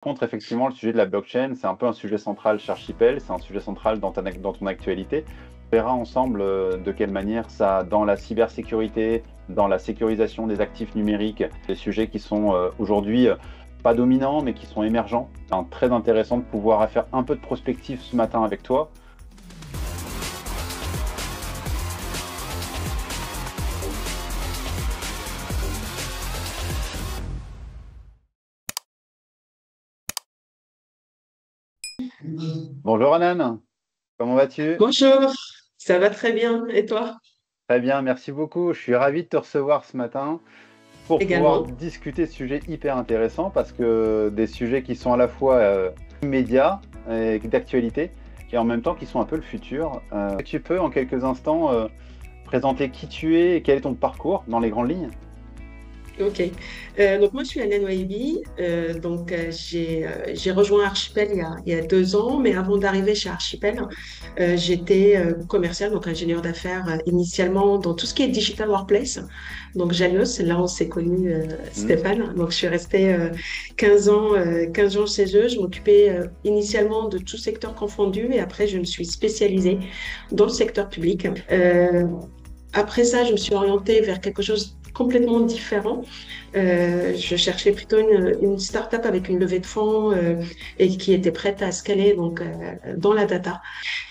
Contre, effectivement, le sujet de la blockchain, c'est un peu un sujet central chez Archipel, c'est un sujet central dans ton actualité. On verra ensemble de quelle manière ça, dans la cybersécurité, dans la sécurisation des actifs numériques, des sujets qui sont aujourd'hui pas dominants, mais qui sont émergents. C'est très intéressant de pouvoir faire un peu de prospective ce matin avec toi. Bonjour Anan, comment vas-tu? Bonjour, ça va très bien. Et toi Très bien, merci beaucoup. Je suis ravi de te recevoir ce matin pour pouvoir également? discuter de sujets hyper intéressants parce que des sujets qui sont à la fois immédiats et d'actualité et en même temps qui sont un peu le futur. Tu peux en quelques instants présenter qui tu es et quel est ton parcours dans les grandes lignes? Ok. Donc moi je suis Anne Waibi. J'ai rejoint Archipel il y a 2 ans, mais avant d'arriver chez Archipel, j'étais commerciale, donc ingénieure d'affaires initialement dans tout ce qui est digital workplace. Donc Jalios, c'est là où on s'est connu Hmm. Stéphane. Donc je suis restée 15 ans, 15 ans chez eux. Je m'occupais initialement de tout secteur confondu et après je me suis spécialisée dans le secteur public. Après ça, je me suis orientée vers quelque chose de complètement différent. Je cherchais plutôt une start-up avec une levée de fonds et qui était prête à scaler dans la data.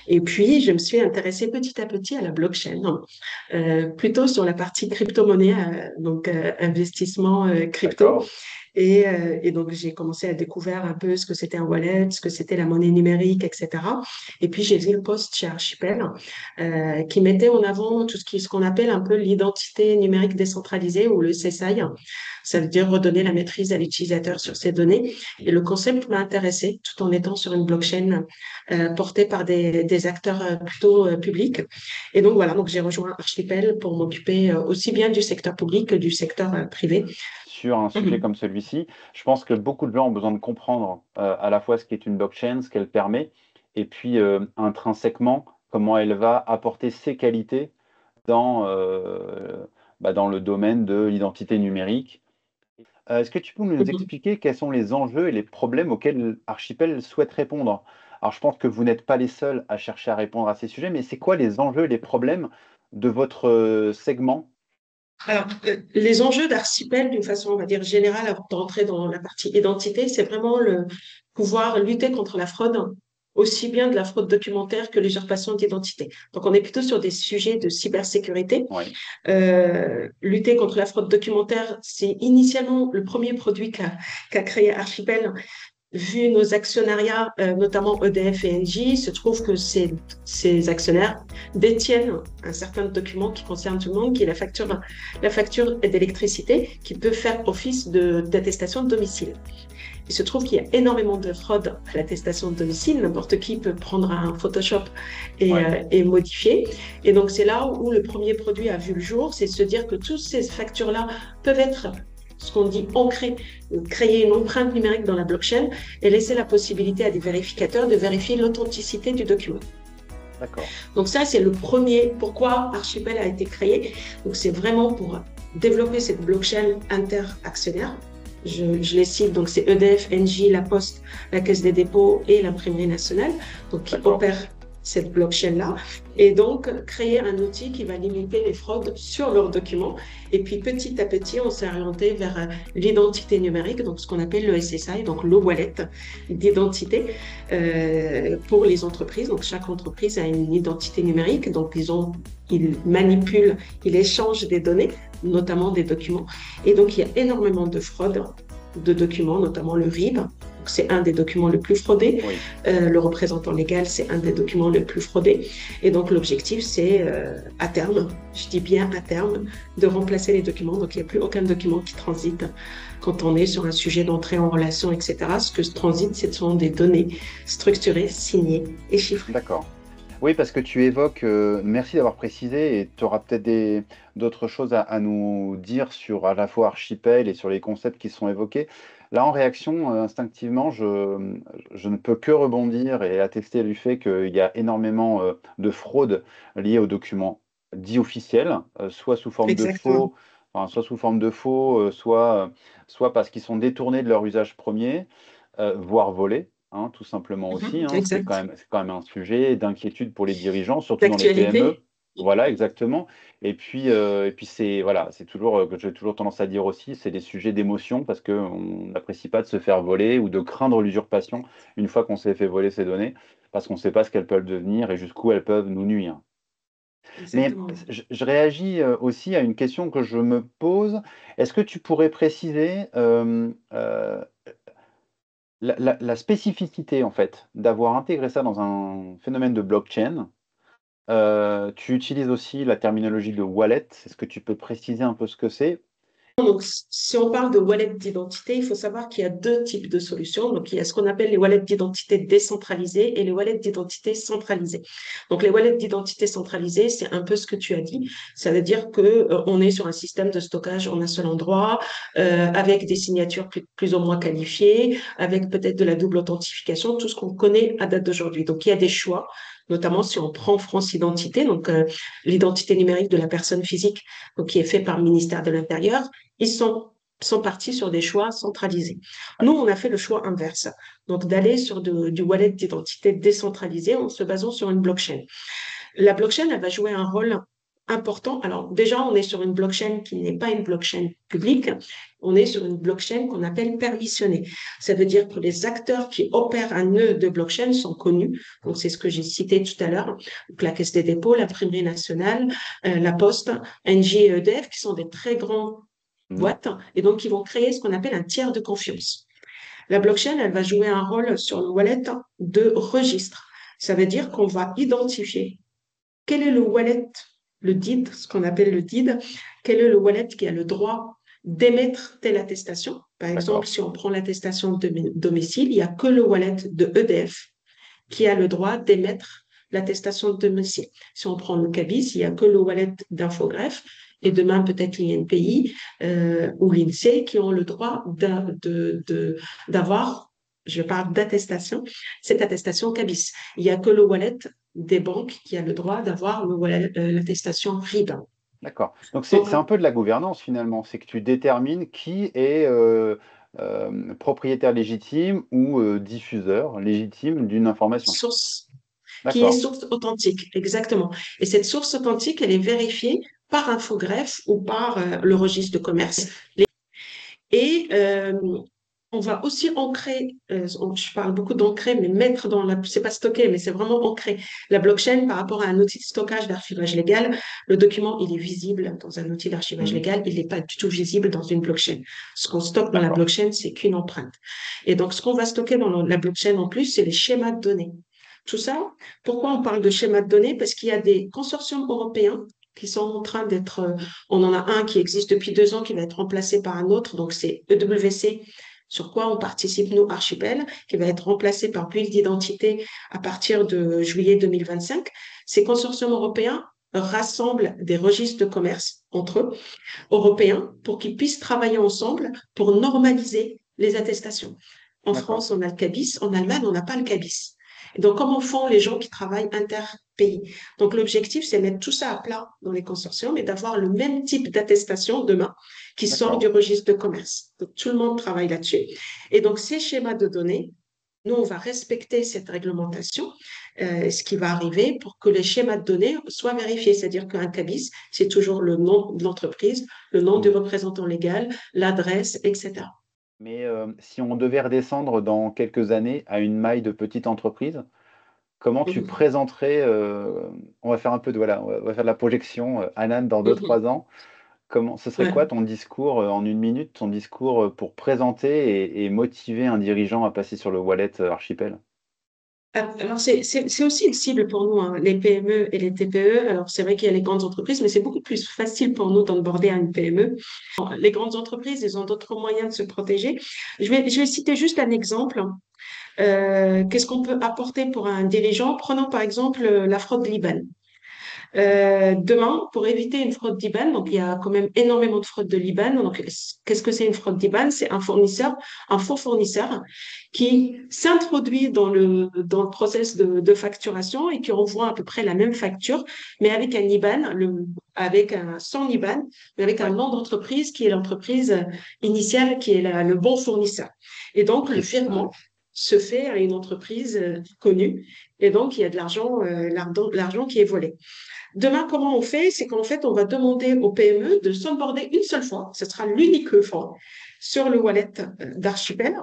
Et puis, je me suis intéressée petit à petit à la blockchain, plutôt sur la partie crypto-monnaie, investissement crypto. D'accord. Et donc, j'ai commencé à découvrir un peu ce que c'était un wallet, ce que c'était la monnaie numérique, etc. Et puis, j'ai vu le post chez Archipel qui mettait en avant ce qu'on appelle un peu l'identité numérique décentralisée ou le CSI. Ça veut dire redonner la maîtrise à l'utilisateur sur ses données. Et le concept m'a intéressé tout en étant sur une blockchain portée par des acteurs plutôt publics. Et donc, voilà, donc j'ai rejoint Archipel pour m'occuper aussi bien du secteur public que du secteur privé. Sur un sujet Mhm. comme celui-ci, je pense que beaucoup de gens ont besoin de comprendre à la fois ce qu'est une blockchain, ce qu'elle permet, et puis intrinsèquement comment elle va apporter ses qualités dans, dans le domaine de l'identité numérique. Est-ce que tu peux nous Mhm. expliquer quels sont les enjeux et les problèmes auxquels Archipel souhaite répondre? Alors, je pense que vous n'êtes pas les seuls à chercher à répondre à ces sujets, mais c'est quoi les enjeux et les problèmes de votre segment? Alors, les enjeux d'Archipel, d'une façon, on va dire, générale, avant d'entrer dans la partie identité, c'est vraiment le pouvoir lutter contre la fraude, aussi bien de la fraude documentaire que l'usurpation d'identité. Donc, on est plutôt sur des sujets de cybersécurité. Oui, Lutter contre la fraude documentaire, c'est initialement le premier produit qu'a créé Archipel. Vu nos actionnariats, notamment EDF et Engie, il se trouve que ces actionnaires détiennent un certain document qui concerne tout le monde, qui est la facture d'électricité, qui peut faire office d'attestation de domicile. Il se trouve qu'il y a énormément de fraude à l'attestation de domicile. N'importe qui peut prendre un Photoshop oui, et modifier. Et donc, c'est là où le premier produit a vu le jour, c'est de se dire que toutes ces factures-là peuvent être ce qu'on dit ancrées, créer une empreinte numérique dans la blockchain et laisser la possibilité à des vérificateurs de vérifier l'authenticité du document. d'accord. Donc ça, c'est le premier pourquoi Archipel a été créé. Donc c'est vraiment pour développer cette blockchain interactionnaire. Je les cite, donc c'est EDF, Engie, La Poste, la Caisse des dépôts et l'Imprimerie nationale, donc qui D'accord. opèrent cette blockchain-là, et donc créer un outil qui va limiter les fraudes sur leurs documents. Et puis petit à petit, on s'est orienté vers l'identité numérique, donc ce qu'on appelle le SSI, donc le wallet d'identité pour les entreprises. Donc chaque entreprise a une identité numérique, donc ils manipulent, ils échangent des données, notamment des documents. Et donc il y a énormément de fraude de documents, notamment le RIB. C'est un des documents les plus fraudés. Oui. Le représentant légal, c'est un des documents les plus fraudés. Et donc l'objectif, c'est à terme, je dis bien à terme, de remplacer les documents. Donc il n'y a plus aucun document qui transite quand on est sur un sujet d'entrée en relation, etc. Ce que transite, ce sont des données structurées, signées et chiffrées. D'accord. Oui, parce que tu évoques, merci d'avoir précisé, et tu auras peut-être d'autres choses à nous dire sur à la fois Archipel et sur les concepts qui sont évoqués. Là, en réaction, instinctivement, je ne peux que rebondir et attester du fait qu'il y a énormément de fraudes liées aux documents dits officiels, soit sous forme de Exactement. faux, enfin, soit sous forme de faux, soit parce qu'ils sont détournés de leur usage premier. voire voler, hein, tout simplement aussi, hein. Exact. C'est quand même un sujet d'inquiétude pour les dirigeants, surtout dans les PME. D'actualité. Voilà, exactement. Et puis c'est voilà, c'est toujours que j'ai toujours tendance à dire aussi, c'est des sujets d'émotion parce qu'on n'apprécie pas de se faire voler ou de craindre l'usurpation une fois qu'on s'est fait voler ses données, parce qu'on ne sait pas ce qu'elles peuvent devenir et jusqu'où elles peuvent nous nuire. Mais Exactement. je réagis aussi à une question que je me pose. Est-ce que tu pourrais préciser la spécificité en fait d'avoir intégré ça dans un phénomène de blockchain? Tu utilises aussi la terminologie de wallet. Est-ce que tu peux préciser un peu ce que c'est? Donc, si on parle de wallet d'identité, il faut savoir qu'il y a deux types de solutions. Donc, il y a ce qu'on appelle les wallets d'identité décentralisés et les wallets d'identité centralisés. Donc, les wallets d'identité centralisés, c'est un peu ce que tu as dit. Ça veut dire que on est sur un système de stockage en un seul endroit, avec des signatures plus ou moins qualifiées, avec peut-être de la double authentification, tout ce qu'on connaît à date d'aujourd'hui. Donc, il y a des choix, notamment si on prend France Identité, donc l'identité numérique de la personne physique, donc qui est fait par le ministère de l'Intérieur. Ils sont partis sur des choix centralisés. Ouais, Nous, on a fait le choix inverse, donc d'aller sur du wallet d'identité décentralisé en se basant sur une blockchain. La blockchain, elle va jouer un rôle important. Alors déjà, on est sur une blockchain qui n'est pas une blockchain publique, on est sur une blockchain qu'on appelle permissionnée. Ça veut dire que les acteurs qui opèrent un nœud de blockchain sont connus. Donc c'est ce que j'ai cité tout à l'heure, donc la Caisse des dépôts, l'Imprimerie nationale, la Poste, Engie et EDF, qui sont des très grands mhm, boîtes, et donc ils vont créer ce qu'on appelle un tiers de confiance. La blockchain, elle va jouer un rôle sur le wallet de registre. Ça veut dire qu'on va identifier quel est le wallet, le DID, ce qu'on appelle le DID, quel est le wallet qui a le droit d'émettre telle attestation. Par exemple, d'accord. si on prend l'attestation de domicile, il n'y a que le wallet de EDF qui a le droit d'émettre l'attestation de domicile. Si on prend le CABIS, il n'y a que le wallet d'Infogreffe et demain peut-être l'INPI ou l'INSEE qui ont le droit d'avoir, je parle d'attestation, cette attestation CABIS. Il n'y a que le wallet des banques qui a le droit d'avoir l'attestation RIB. D'accord. Donc c'est un Donc, peu de la gouvernance finalement. C'est que tu détermines qui est propriétaire légitime ou diffuseur légitime d'une information. source qui est D'accord. source authentique, exactement. Et cette source authentique, elle est vérifiée par Infogreffe ou par le registre de commerce. Et on va aussi ancrer, je parle beaucoup d'ancrer, mais mettre dans la, c'est pas stocker, mais c'est vraiment ancrer la blockchain par rapport à un outil de stockage d'archivage légal. Le document, il est visible dans un outil d'archivage Mhm. légal, il n'est pas du tout visible dans une blockchain. Ce qu'on stocke dans la D'accord. blockchain, c'est qu'une empreinte. Et donc, ce qu'on va stocker dans la blockchain en plus, c'est les schémas de données. Tout ça, pourquoi on parle de schémas de données? Parce qu'il y a des consortiums européens qui sont en train d'être, on en a un qui existe depuis 2 ans, qui va être remplacé par un autre, donc c'est EWC, sur quoi on participe, nous, Archipel, qui va être remplacé par Build d'identité à partir de juillet 2025. Ces consortiums européens rassemblent des registres de commerce entre eux, européens, pour qu'ils puissent travailler ensemble pour normaliser les attestations. En D'accord. France, on a le CABIS, en Allemagne, on n'a pas le CABIS. Et donc, comment font les gens qui travaillent interpays? Donc, l'objectif, c'est de mettre tout ça à plat dans les consortiums et d'avoir le même type d'attestation demain qui sort du D'accord. registre de commerce. Donc, tout le monde travaille là-dessus. Et donc, ces schémas de données, nous, on va respecter cette réglementation, ce qui va arriver pour que les schémas de données soient vérifiés. C'est-à-dire qu'un CABIS, c'est toujours le nom de l'entreprise, le nom du Mhm. représentant légal, l'adresse, etc. Mais si on devait redescendre dans quelques années à une maille de petite entreprise, comment tu Mhm. présenterais, on va faire un peu de, voilà, on va faire de la projection, Anan dans deux Mhm. trois ans. Comment, ce serait quoi Ouais. ton discours en une minute, ton discours pour présenter et motiver un dirigeant à passer sur le wallet Archipel? Alors, c'est aussi une cible pour nous, hein, les PME et les TPE. Alors, c'est vrai qu'il y a les grandes entreprises, mais c'est beaucoup plus facile pour nous d'onboarder à une PME. Les grandes entreprises, elles ont d'autres moyens de se protéger. Je vais citer juste un exemple. Qu'est-ce qu'on peut apporter pour un dirigeant? Prenons par exemple la fraude Liban. Demain, pour éviter une fraude d'IBAN, donc il y a quand même énormément de fraude de l'IBAN. Donc, qu'est-ce que c'est une fraude d'IBAN? C'est un fournisseur, un faux fournisseur qui s'introduit dans le process de facturation et qui envoie à peu près la même facture, mais avec un IBAN, avec sans IBAN, mais avec un Ouais. nom d'entreprise qui est l'entreprise initiale, qui est le bon fournisseur. Et donc, le Ouais. virement se fait à une entreprise connue. Et donc, il y a de l'argent qui est volé. Demain, comment on fait? C'est qu'en fait, on va demander aux PME de s'onboarder une seule fois. Ce sera l'unique fois sur le wallet d'Archipel.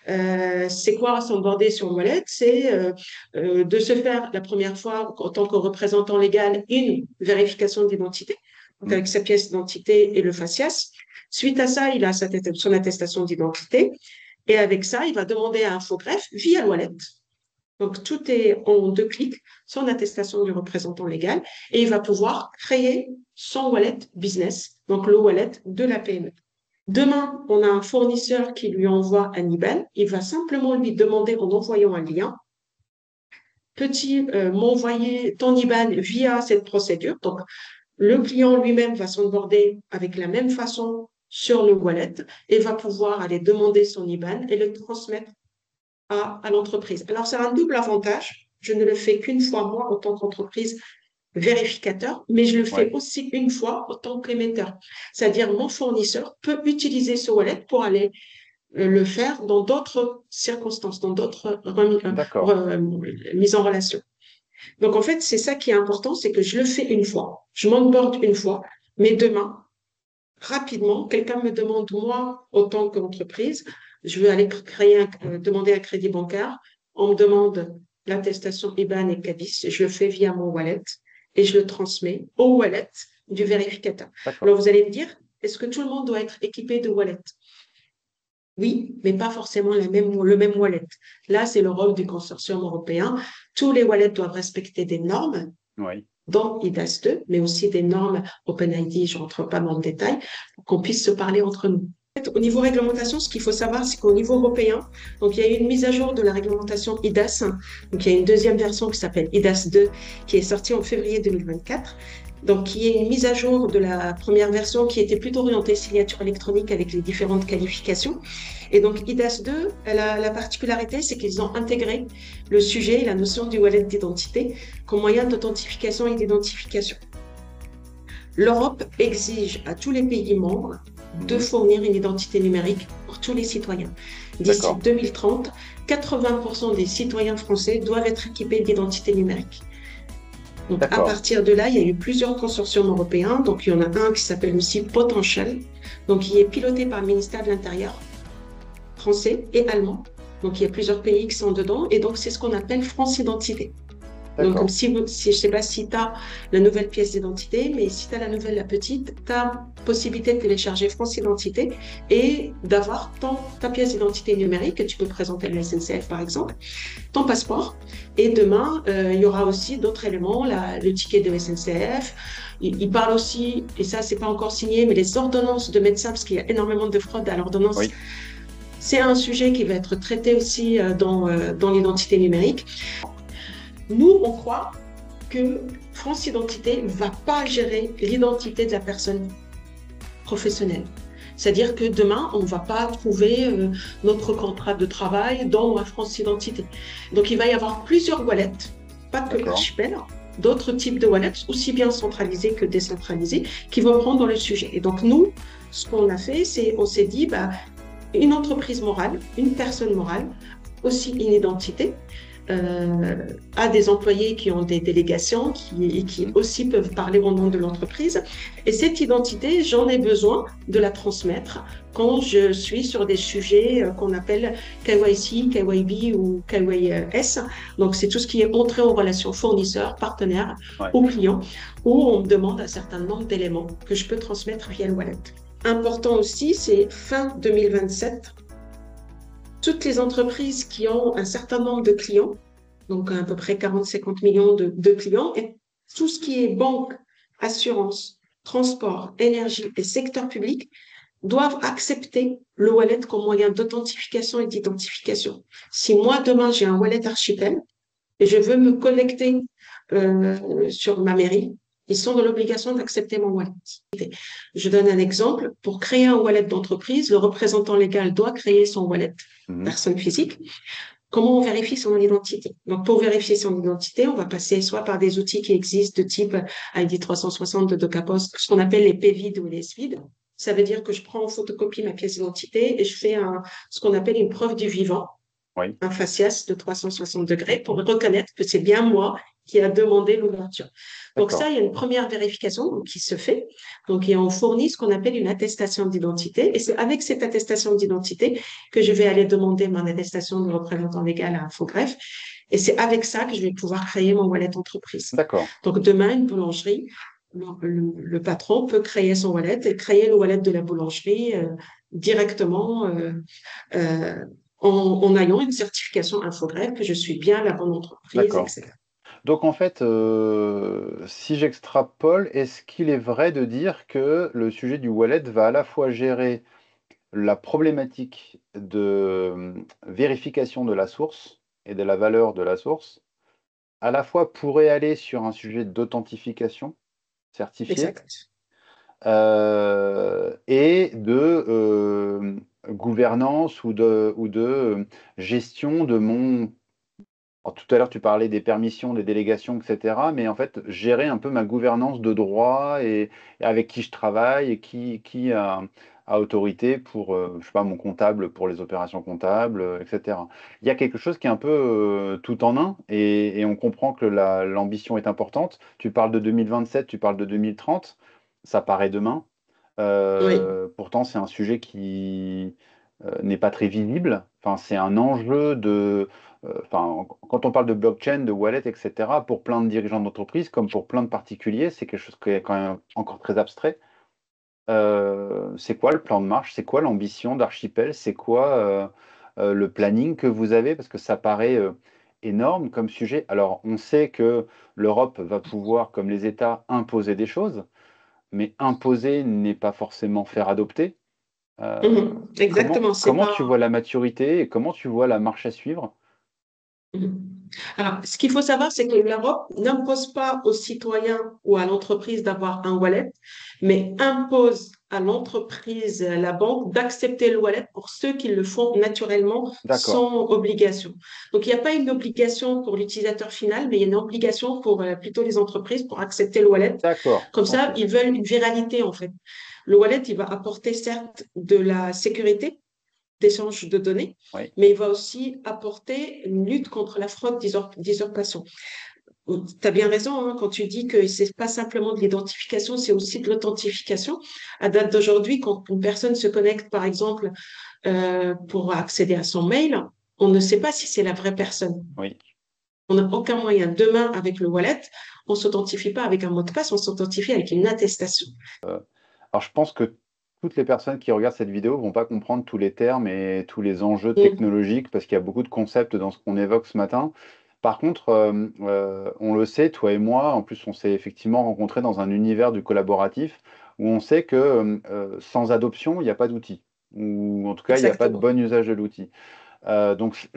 C'est quoi s'onboarder sur le wallet? C'est de se faire la première fois, en tant que représentant légal, une vérification d'identité, donc Mm. avec sa pièce d'identité et le faciès. Suite à ça, il a son attestation d'identité. Et avec ça, il va demander à Infogreffe via le wallet. Donc, tout est en 2 clics, son attestation du représentant légal, et il va pouvoir créer son wallet business, donc le wallet de la PME. Demain, on a un fournisseur qui lui envoie un IBAN. Il va simplement lui demander en envoyant un lien, peux-tu m'envoyer ton IBAN via cette procédure? Donc, le client lui-même va s'onboarder avec la même façon sur le wallet et va pouvoir aller demander son IBAN et le transmettre à l'entreprise. Alors, c'est un double avantage. Je ne le fais qu'une fois, moi, en tant qu'entreprise vérificateur, mais je le fais Ouais. aussi une fois en tant qu'émetteur. C'est-à-dire, mon fournisseur peut utiliser ce wallet pour aller le faire dans d'autres circonstances, dans d'autres D'accord. mises en relation. Donc, en fait, c'est ça qui est important, c'est que je le fais une fois, je m'onboard une fois, mais demain, rapidement, quelqu'un me demande, moi, en tant qu'entreprise, je veux aller demander un crédit bancaire, on me demande l'attestation IBAN et CABIS, je le fais via mon wallet et je le transmets au wallet du vérificateur. D'accord. Alors, vous allez me dire, est-ce que tout le monde doit être équipé de wallet? Oui, mais pas forcément le même wallet. Là, c'est le rôle du consortium européen. Tous les wallets doivent respecter des normes, Oui. dont IDAS 2, mais aussi des normes OpenID, je ne rentre pas dans le détail, pour qu'on puisse se parler entre nous. Au niveau réglementation, ce qu'il faut savoir, c'est qu'au niveau européen, donc il y a eu une mise à jour de la réglementation IDAS. Donc il y a une deuxième version qui s'appelle IDAS 2, qui est sortie en février 2024. Donc, il y a une mise à jour de la première version qui était plutôt orientée signature électronique avec les différentes qualifications. Et donc, IDAS 2, la particularité, c'est qu'ils ont intégré le sujet et la notion du wallet d'identité comme moyen d'authentification et d'identification. L'Europe exige à tous les pays membres de Mhm. fournir une identité numérique pour tous les citoyens. D'ici D'accord. 2030, 80% des citoyens français doivent être équipés d'identité numérique. Donc, à D'accord. partir de là, il y a eu plusieurs consortiums européens. Donc, il y en a un qui s'appelle aussi Potential, donc qui est piloté par le ministère de l'Intérieur français et allemand. Donc, il y a plusieurs pays qui sont dedans. Et donc, c'est ce qu'on appelle France Identité. Donc, comme D'accord. si je ne sais pas si tu as la nouvelle pièce d'identité, mais si tu as la nouvelle, la petite, tu as possibilité de télécharger France Identité et d'avoir ta pièce d'identité numérique que tu peux présenter à la SNCF, par exemple, ton passeport. Et demain, il y aura aussi d'autres éléments, le ticket de SNCF. Il parle aussi, et ça, c'est pas encore signé, mais les ordonnances de médecins, parce qu'il y a énormément de fraude à l'ordonnance. Oui. C'est un sujet qui va être traité aussi dans l'identité numérique. Nous, on croit que France Identité ne va pas gérer l'identité de la personne professionnelle. C'est-à-dire que demain, on ne va pas trouver notre contrat de travail dans la France Identité. Donc, il va y avoir plusieurs wallets, pas que D'accord. Archipel, d'autres types de wallets, aussi bien centralisés que décentralisés, qui vont prendre le sujet. Et donc, nous, ce qu'on a fait, c'est on s'est dit, une entreprise morale, une personne morale, aussi une identité, à des employés qui ont des délégations qui aussi peuvent parler au nom de l'entreprise. Et cette identité, j'en ai besoin de la transmettre quand je suis sur des sujets qu'on appelle KYC, KYB ou KYS. Donc, c'est tout ce qui est entrée en relation fournisseur, partenaire Ouais. ou client, où on me demande un certain nombre d'éléments que je peux transmettre via le wallet. Important aussi, c'est fin 2027, toutes les entreprises qui ont un certain nombre de clients, donc à peu près 40-50 millions de clients, et tout ce qui est banque, assurance, transport, énergie et secteur public, doivent accepter le wallet comme moyen d'authentification et d'identification. Si moi, demain, j'ai un wallet Archipel et je veux me connecter sur ma mairie, Ils sont dans l'obligation d'accepter mon wallet. Je donne un exemple. Pour créer un wallet d'entreprise, le représentant légal doit créer son wallet Mhm. personne physique. Comment on vérifie son identité? Donc, pour vérifier son identité, on va passer soit par des outils qui existent de type ID 360 de DocaPost, ce qu'on appelle les PVID ou les SVID. Ça veut dire que je prends en photocopie ma pièce d'identité et je fais ce qu'on appelle une preuve du vivant, Oui, un faciès de 360 degrés pour reconnaître que c'est bien moi qui a demandé l'ouverture. Donc d'accord, ça, il y a une première vérification qui se fait. Donc, et on fournit ce qu'on appelle une attestation d'identité. Et c'est avec cette attestation d'identité que je vais aller demander mon attestation de représentant légal à Infogreffe. Et c'est avec ça que je vais pouvoir créer mon wallet entreprise. d'accord, Donc, demain, une boulangerie, le patron peut créer son wallet et créer le wallet de la boulangerie directement euh, en ayant une certification Infogreffe que je suis bien la bonne entreprise, d'accord. etc. Donc en fait, si j'extrapole, est-ce qu'il est vrai de dire que le sujet du wallet va à la fois gérer la problématique de vérification de la source et de la valeur de la source, à la fois pourrait aller sur un sujet d'authentification certifiée Exact. et de gouvernance ou de gestion de mon. Alors, tout à l'heure, tu parlais des permissions, des délégations, etc. Mais en fait, gérer un peu ma gouvernance de droit et avec qui je travaille et qui a autorité pour, je sais pas, mon comptable pour les opérations comptables, etc. Il y a quelque chose qui est un peu tout en un et on comprend que l'ambition est importante. Tu parles de 2027, tu parles de 2030, ça paraît demain. Oui. Pourtant, c'est un sujet qui n'est pas très visible. Enfin, c'est un enjeu de. Enfin, quand on parle de blockchain, de wallet, etc., pour plein de dirigeants d'entreprise, comme pour plein de particuliers, c'est quelque chose qui est quand même encore très abstrait. C'est quoi le plan de marche? C'est quoi l'ambition d'Archipel? C'est quoi le planning que vous avez? Parce que ça paraît énorme comme sujet. Alors, on sait que l'Europe va pouvoir, comme les États, imposer des choses, mais imposer n'est pas forcément faire adopter. Euh, Mhm. comment, Exactement. C'est comment pas. tu vois la maturité et comment tu vois la marche à suivre? Mhm. Alors, ce qu'il faut savoir, c'est que l'Europe n'impose pas aux citoyens ou à l'entreprise d'avoir un wallet, mais impose à l'entreprise, à la banque, d'accepter le wallet pour ceux qui le font naturellement D'accord, sans obligation. Donc, il n'y a pas une obligation pour l'utilisateur final, mais il y a une obligation pour plutôt les entreprises pour accepter le wallet. d'accord, Comme ok. ça, ils veulent une viralité, en fait. Le wallet, il va apporter certes de la sécurité, d'échange de données, Oui, mais il va aussi apporter une lutte contre la fraude d'usurpation. Tu as bien raison hein, quand tu dis que c'est pas simplement de l'identification, c'est aussi de l'authentification. À date d'aujourd'hui, quand une personne se connecte, par exemple, pour accéder à son mail, on ne sait pas si c'est la vraie personne. oui. On n'a aucun moyen. Demain, avec le wallet, on s'authentifie pas avec un mot de passe, on s'authentifie avec une attestation. Alors, je pense que toutes les personnes qui regardent cette vidéo vont pas comprendre tous les termes et tous les enjeux Mm. technologiques parce qu'il y a beaucoup de concepts dans ce qu'on évoque ce matin. Par contre, on le sait, toi et moi, en plus, on s'est effectivement rencontrés dans un univers du collaboratif où on sait que sans adoption, il n'y a pas d'outil, ou en tout cas, il n'y a pas de Exactement. bon usage de l'outil. Donc,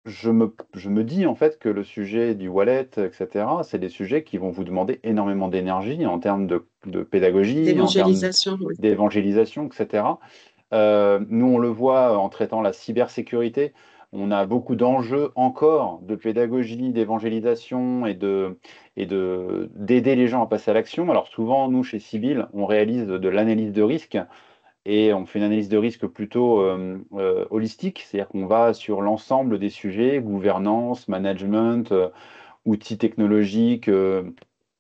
je me dis en fait que le sujet du wallet, etc., c'est des sujets qui vont vous demander énormément d'énergie en termes de pédagogie, en termes D'évangélisation, oui. d'évangélisation, etc. Nous, on le voit en traitant la cybersécurité. On a beaucoup d'enjeux encore de pédagogie, d'évangélisation d'aider les gens à passer à l'action. Alors souvent, nous, chez Sibyl, on réalise de l'analyse de risque et on fait une analyse de risque plutôt holistique, c'est-à-dire qu'on va sur l'ensemble des sujets, gouvernance, management, outils technologiques,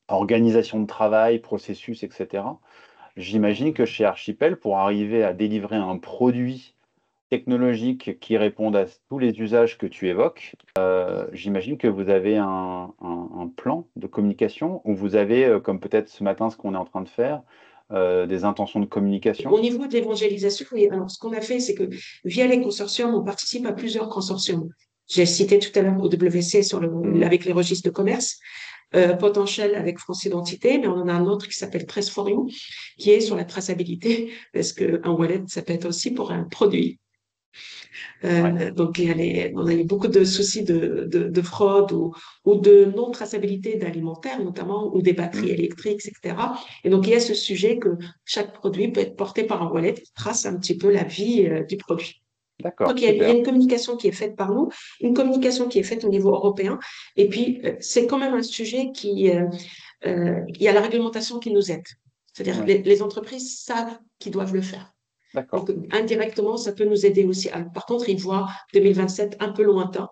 organisation de travail, processus, etc. J'imagine que chez Archipel, pour arriver à délivrer un produit technologique qui réponde à tous les usages que tu évoques, j'imagine que vous avez un plan de communication ou vous avez, comme peut-être ce matin ce qu'on est en train de faire, des intentions de Au communication. niveau de l'évangélisation, oui, alors ce qu'on a fait, c'est que via les consortiums, on participe à plusieurs consortiums. J'ai cité tout à l'heure OWC Mhm. avec les registres de commerce, Potentiel avec France Identité, mais on en a un autre qui s'appelle Trace for You, qui est sur la traçabilité, parce qu'un wallet, ça peut être aussi pour un produit. Ouais. Donc, on a eu beaucoup de soucis de fraude ou de non-traçabilité d'alimentaire, notamment, ou des batteries Hmm. électriques, etc. Et donc, il y a ce sujet que chaque produit peut être porté par un wallet qui trace un petit peu la vie du produit. D'accord, Donc, il y a super. une communication qui est faite par nous, une communication qui est faite au niveau européen. Et puis, c'est quand même un sujet il y a la réglementation qui nous aide. C'est-à-dire que Ouais, les entreprises savent qu'ils doivent le faire. d'accord. Donc, indirectement, ça peut nous aider aussi. Par contre, ils voient 2027 un peu lointain.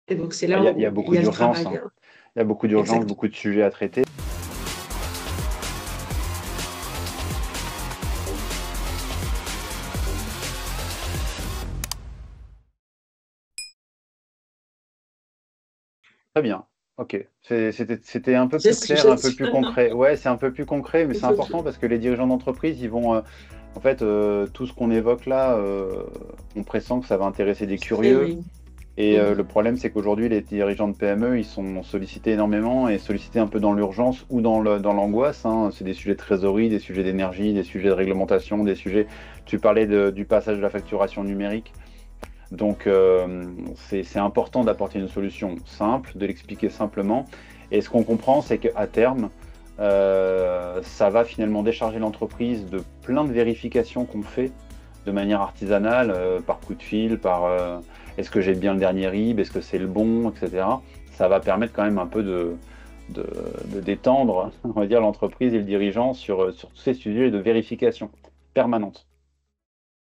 Et donc, c'est Bah, là il y a où il beaucoup y a le d'urgence, travail. hein. Il y a beaucoup d'urgence, Exact. beaucoup de sujets à traiter. Très bien. Ok. C'était un peu plus clair, Je un peu suis plus concret. Ouais, c'est un peu plus concret, mais un c'est peu plus. important parce que les dirigeants d'entreprise, ils vont, en fait, tout ce qu'on évoque là, on pressent que ça va intéresser des Eh curieux. oui. Et Mhm. le problème, c'est qu'aujourd'hui, les dirigeants de PME, ils sont sollicités énormément et sollicités un peu dans l'urgence ou dans l'angoisse, hein. C'est des sujets de trésorerie, des sujets d'énergie, des sujets de réglementation, des sujets. Tu parlais du passage de la facturation numérique. Donc, c'est important d'apporter une solution simple, de l'expliquer simplement. Et ce qu'on comprend, c'est qu'à terme, ça va finalement décharger l'entreprise de plein de vérifications qu'on fait de manière artisanale, par coup de fil, par est-ce que j'ai bien le dernier RIB, est-ce que c'est le bon, etc. Ça va permettre quand même un peu de, de détendre, on va dire, l'entreprise et le dirigeant sur tous ces sujets de vérification permanente.